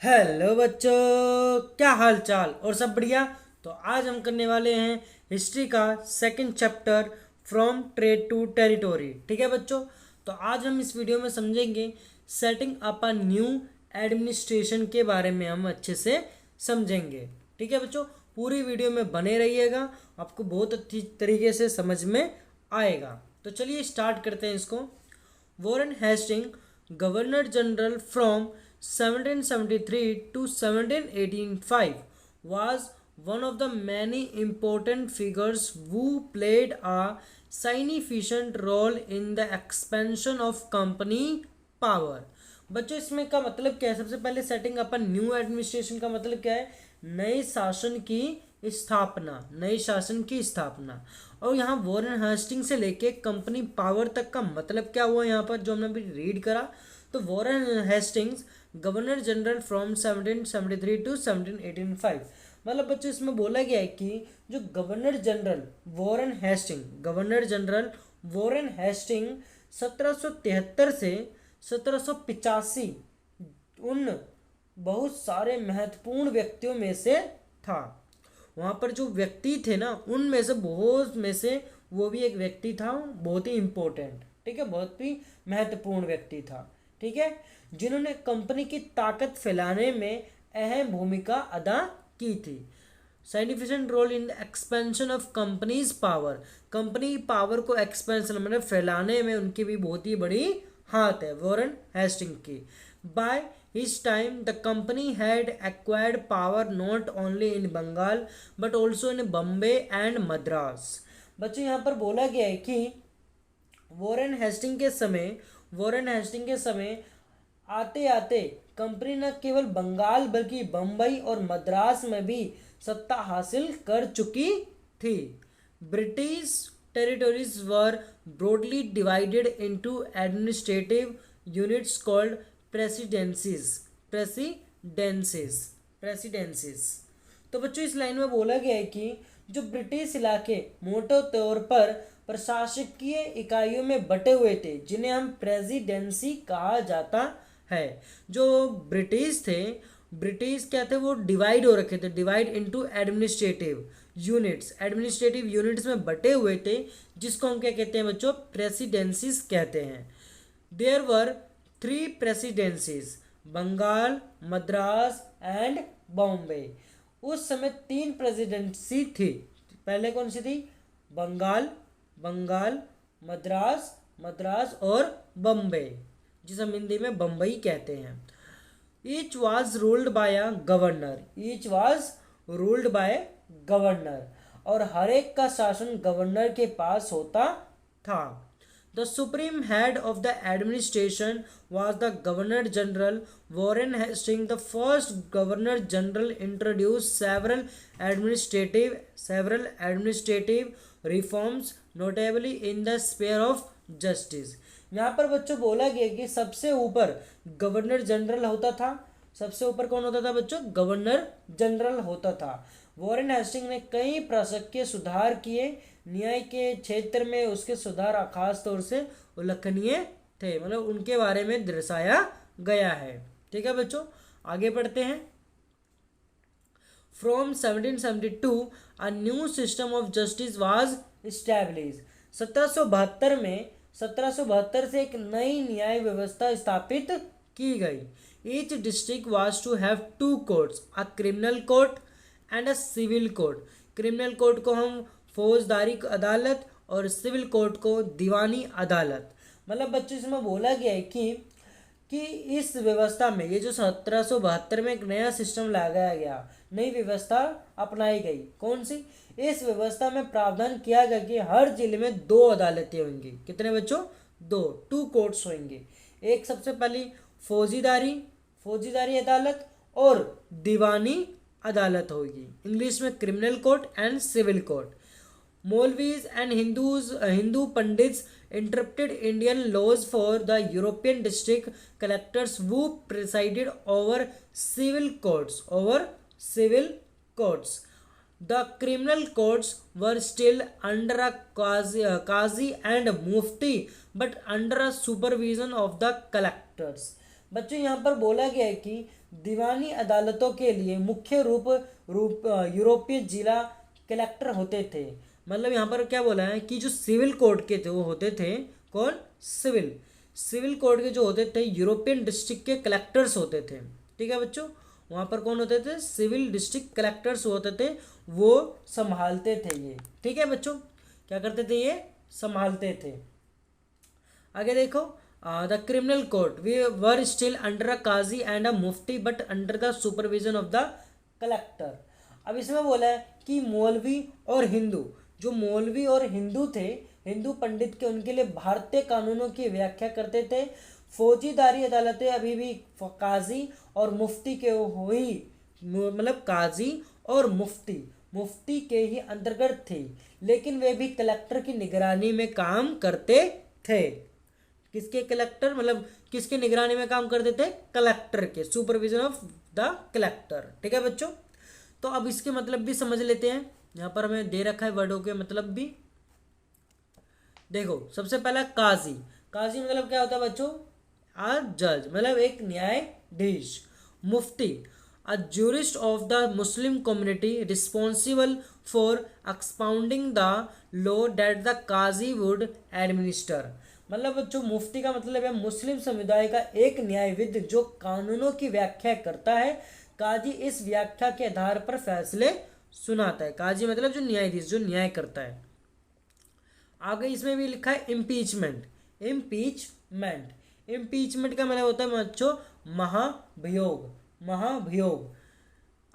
Hello बच्चों, क्या हाल चाल और सब बढ़िया। तो आज हम करने वाले हैं हिस्ट्री का second chapter from trade to territory. ठीक है बच्चों, तो आज हम इस वीडियो में समझेंगे setting up a new administration के बारे में हम अच्छे से समझेंगे। ठीक है बच्चों, पूरी वीडियो में बने रहिएगा, आपको बहुत अच्छी तरीके से समझ में आएगा। तो चलिए स्टार्ट करते हैं इसको। Warren Hasting, governor general from 1773 to 1785, was one of the many important figures who played a significant role in the expansion of company power. बच्चों इसमें का मतलब क्या है? सबसे पहले सेटिंग अपन न्यू एडमिनिस्ट्रेशन का मतलब क्या है? नए शासन की स्थापना, नए शासन की स्थापना। और यहाँ वॉरेन हेस्टिंग से लेके कंपनी पावर तक का मतलब क्या हुआ यहाँ पर जो हमने अभी रीड करा। तो Warren Hastings governor general from 1773 to 1785, मतलब बच्चों इसमें बोला गया है कि जो गवर्नर जनरल वॉरेन हेस्टिंग 1773 से 1785 उन बहुत सारे महत्वपूर्ण व्यक्तियों में से था। वहाँ पर जो व्यक्ति थे ना, उनमें से बहुत में से वो भी एक व्यक्ति था, बहुत ही इम्पोर्टेंट, ठीक है, बहुत ही महत्वपूर्ण व्यक्ति था। ठीक है, जिन्होंने कंपनी की ताकत फैलाने में अहम भूमिका अदा की थी। Significant role in expansion of companies power, company power को एक्सपेंशन मतलब फैलाने में उनकी भी बहुत ही बड़ी हाथ है वॉरेन हेस्टिंग की। By his time the company had acquired power not only in Bengal but also in Bombay and Madras। बच्चों यहाँ पर बोला गया है कि वॉरेन हेस्टिंग के समय आते आते कंपनी न केवल बंगाल बल्कि बम्बई और मद्रास में भी सत्ता हासिल कर चुकी थी। British territories were broadly divided into administrative units called presidencies. तो बच्चों इस लाइन में बोला गया है कि जो ब्रिटिश इलाके मोटे तौर पर प्रशासकीय इकाइयों में बटे हुए थे, जिन्हें हम प्रेसिडेंसी कहा जाता है। जो ब्रिटिश क्या थे, वो डिवाइड हो रखे थे, डिवाइड इनटू एडमिनिस्ट्रेटिव यूनिट्स में बटे हुए थे, जिसको हम क्या कहते हैं बच्चों? प्रेसिडेंसीज कहते हैं। There were 3 presidencies, Bengal, Madras and Bombay. उस समय 3 प्रेसिडेंसी थी। पहले कौन सी थी? बंगाल, मद्रास और बम्बे, जिसे हम हिंदी में बम्बई कहते हैं। Each was ruled by governor, और हर एक का शासन गवर्नर के पास होता था। The supreme head of the administration was the Governor General. Warren Hastings, the first Governor General, introduced several administrative reforms, notably in the sphere of justice. यहाँ पर बच्चों बोला गया कि सबसे ऊपर गवर्नर जनरल होता था। सबसे ऊपर कौन होता था बच्चों? गवर्नर जनरल होता था। वॉरेन हेस्टिंग ने कई प्रशासकीय सुधार किए। न्याय के क्षेत्र में उसके सुधार खास तौर से उल्लेखनीय थे, मतलब उनके बारे में दर्शाया गया है। ठीक है बच्चों, आगे बढ़ते हैं। From 1772 a new system of justice was establish. 1772 से एक नई न्याय व्यवस्था स्थापित की गई। Each district was to have 2 courts, a criminal court and a civil court. Criminal court को हम फौजदारी अदालत और सिविल कोर्ट को दीवानी अदालत। मतलब बच्चों इसमें बोला गया है कि इस व्यवस्था में, ये जो 1772 में एक नया सिस्टम लगाया गया, नई व्यवस्था अपनाई गई। कौन सी? इस व्यवस्था में प्रावधान किया गया कि हर जिले में 2 अदालतें होंगी। कितने बच्चों? 2 कोर्ट्स होंगे। एक सबसे पहली फौजीदारी अदालत और दीवानी अदालत होगी। इंग्लिश में criminal court and civil court. Maulvis and Hindu Pandits interpreted Indian laws for the European district collectors who presided over civil courts. The criminal courts were still under a qazi and mufti, but under a supervision of the collectors. बच्चों यहाँ पर बोला गया है कि दीवानी अदालतों के लिए मुख्य रूप यूरोपीय जिला कलेक्टर होते थे। मतलब यहाँ पर क्या बोला है कि जो सिविल कोर्ट के थे वो होते थे कौन, सिविल सिविल कोर्ट के जो होते थे यूरोपियन डिस्ट्रिक्ट के कलेक्टर्स होते थे। ठीक है बच्चों, वहाँ पर कौन होते थे, सिविल डिस्ट्रिक्ट कलेक्टर्स होते थे, वो संभालते थे ये। ठीक है बच्चों, क्या करते थे ये, संभालते थे। आगे देखो, the criminal court we were still under a qazi and a mufti but under the supervision of the collector. अब इसमें बोला है कि मौलवी और हिंदू, जो मौलवी और हिंदू थे, हिंदू पंडित के, उनके लिए भारतीय कानूनों की व्याख्या करते थे। फौजीदारी अदालतें अभी भी काजी और मुफ्ती के हुई, मतलब काजी और मुफ्ती के ही अंतर्गत थी, लेकिन वे भी कलेक्टर की निगरानी में काम करते थे। किसके, कलेक्टर, मतलब किसके निगरानी में काम करते थे, कलेक्टर के, सुपरविजन ऑफ द कलेक्टर। ठीक है बच्चों, तो अब इसके मतलब भी समझ लेते हैं। यहाँ पर हमें दे रखा है वर्डों के मतलब भी। देखो सबसे पहला काजी, काजी मतलब क्या होता है बच्चों, आ जज, मतलब एक न्यायाधीश। मुफ्ती, a jurist of the Muslim community responsible for expounding the law that the Qazi would administer। मतलब बच्चों मुफ्ती का मतलब है मुस्लिम समुदाय का एक न्यायविद जो कानूनों की व्याख्या करता है। काजी इस व्याख्या के आधार पर फैसले सुनाता है। काजी मतलब जो न्यायाधीश, जो न्याय करता है। आगे इसमें भी लिखा है इम्पीचमेंट। इम्पीचमेंट का मतलब होता है बच्चों महाभियोग।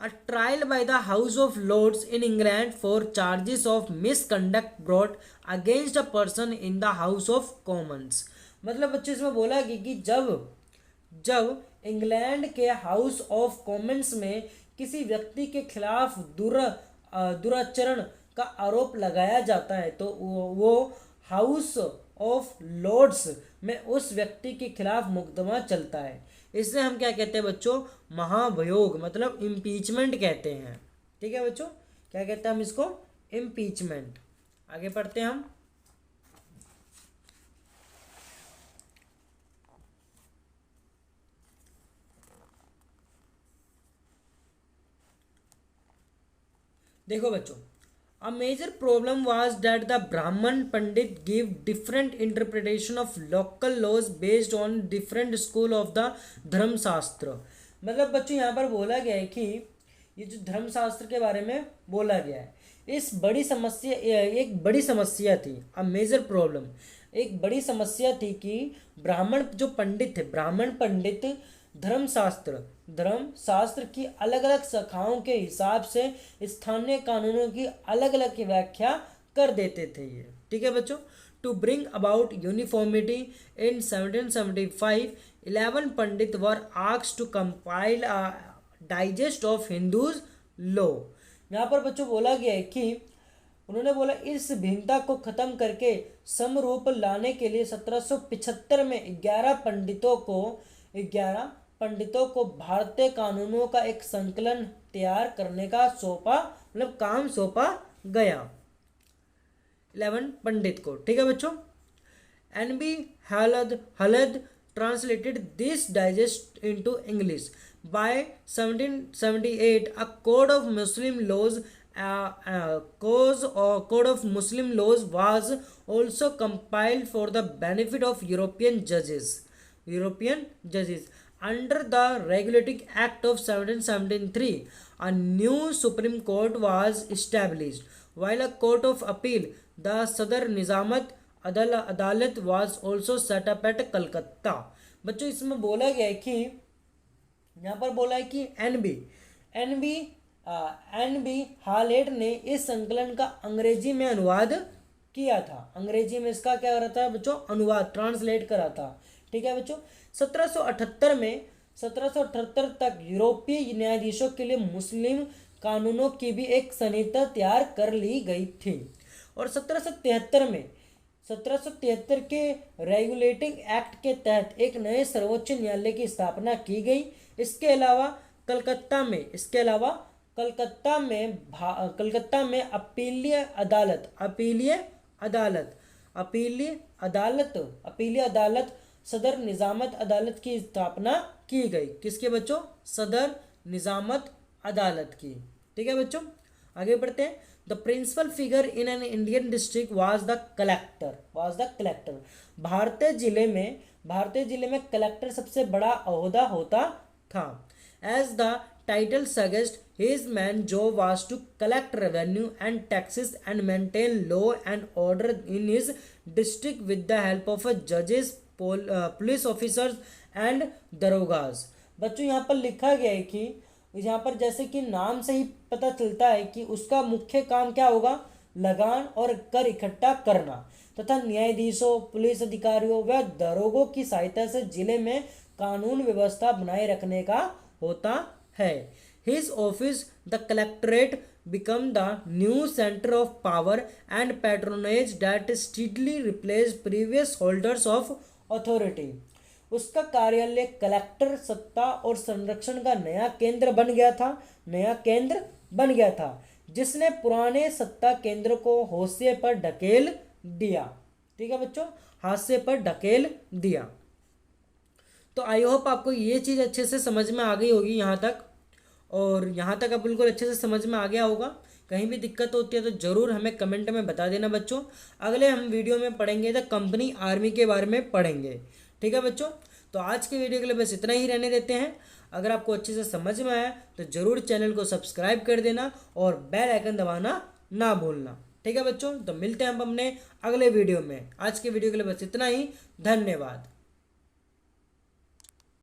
A trial by the House of Lords in England for charges of misconduct brought against a person in the House of Commons। मतलब बच्चे इसमें बोला कि जब इंग्लैंड के हाउस ऑफ कॉमन्स में किसी व्यक्ति के खिलाफ दुराचरण का आरोप लगाया जाता है तो वो हाउस ऑफ लॉर्ड्स में उस व्यक्ति के खिलाफ मुकदमा चलता है। इससे हम क्या कहते हैं बच्चों, महाभियोग, मतलब इम्पीचमेंट कहते हैं। ठीक है बच्चों, क्या कहते हैं हम इसको, इम्पीचमेंट। आगे पढ़ते हैं हम। देखो बच्चों, a major problem was that the Brahman Pandit gave different interpretation of local laws based on different school of the धर्म शास्त्र। मतलब बच्चों यहाँ पर बोला गया है कि ये जो धर्म शास्त्र के बारे में बोला गया है, एक बड़ी समस्या थी। अ मेजर प्रॉब्लम, एक बड़ी समस्या थी कि ब्राह्मण जो पंडित थे, ब्राह्मण पंडित धर्म शास्त्र की अलग अलग शाखाओं के हिसाब से स्थानीय कानूनों की अलग अलग व्याख्या कर देते थे ये। ठीक है बच्चों, to bring about uniformity in 1775 11 pandit were asked to compile a digest of Hindus law. यहाँ पर बच्चों बोला गया है कि उन्होंने बोला इस भिन्नता को खत्म करके समरूप लाने के लिए 1775 में 11 पंडितों को भारतीय कानूनों का एक संकलन तैयार करने का काम सौंपा गया 11 पंडित को। ठीक है बच्चों, NB हलद translated this digest into English। By 1778 a code of Muslim laws was also compiled for the benefit of European judges under the Regulating Act of 1773 a new Supreme Court was established while a court of appeal, the Sadr Nizamat Adalat was also set up at Calcutta. बच्चों इसमें बोला गया है कि यहाँ पर बोला है कि एनबी हालेट ने इस संकलन का अंग्रेजी में अनुवाद किया था। अंग्रेजी में इसका क्या करा था बच्चों, अनुवाद, ट्रांसलेट करा था। ठीक है बच्चों, 1778 तक यूरोपीय न्यायाधीशों के लिए मुस्लिम कानूनों की भी एक संहिता तैयार कर ली गई थी और 1773 के रेगुलेटिंग एक्ट के तहत एक नए सर्वोच्च न्यायालय की स्थापना की गई। इसके अलावा कलकत्ता में अपीलीय अदालत सदर निजामत अदालत की स्थापना की गई। किसके बच्चों? सदर निजामत अदालत की। ठीक है बच्चों, आगे बढ़ते हैं। The principal figure in an Indian district was the collector. भारतीय जिले में कलेक्टर सबसे बड़ा ओहदा होता था। As the title suggest, his main job was to collect revenue and taxes and maintain law and order in his district with the help of judges, police officers and darogas। बच्चों यहाँ पर लिखा गया है कि यहाँ पर जैसे कि नाम से ही पता चलता है कि उसका मुख्य काम क्या होगा? लगान और कर इकट्ठा करना तथा न्यायाधीशों, पुलिस अधिकारियों व दरोगों की सहायता से जिले में कानून व्यवस्था बनाए रखने का होता है। His office, the collectorate, became the new center of power and patronage that steadily replaced previous holders of authority। उसका कार्यालय कलेक्टर सत्ता और संरक्षण का नया केंद्र बन गया था जिसने पुराने सत्ता केंद्र को हाशिए पर ढकेल दिया। ठीक है बच्चों, हाशिए पर ढकेल दिया। तो आई होप आपको ये चीज़ अच्छे से समझ में आ गई होगी यहाँ तक, और यहाँ तक आप बिल्कुल अच्छे से समझ में आ गया होगा। कहीं भी दिक्कत होती है तो ज़रूर हमें कमेंट में बता देना बच्चों। अगले हम वीडियो में पढ़ेंगे तो कंपनी आर्मी के बारे में पढ़ेंगे। ठीक है बच्चों, तो आज के वीडियो के लिए बस इतना ही रहने देते हैं। अगर आपको अच्छे से समझ में आया तो ज़रूर चैनल को सब्सक्राइब कर देना और बेल आइकन दबाना ना भूलना। ठीक है बच्चों, तो मिलते हैं हम अपने अगले वीडियो में। आज के वीडियो के लिए बस इतना ही। धन्यवाद।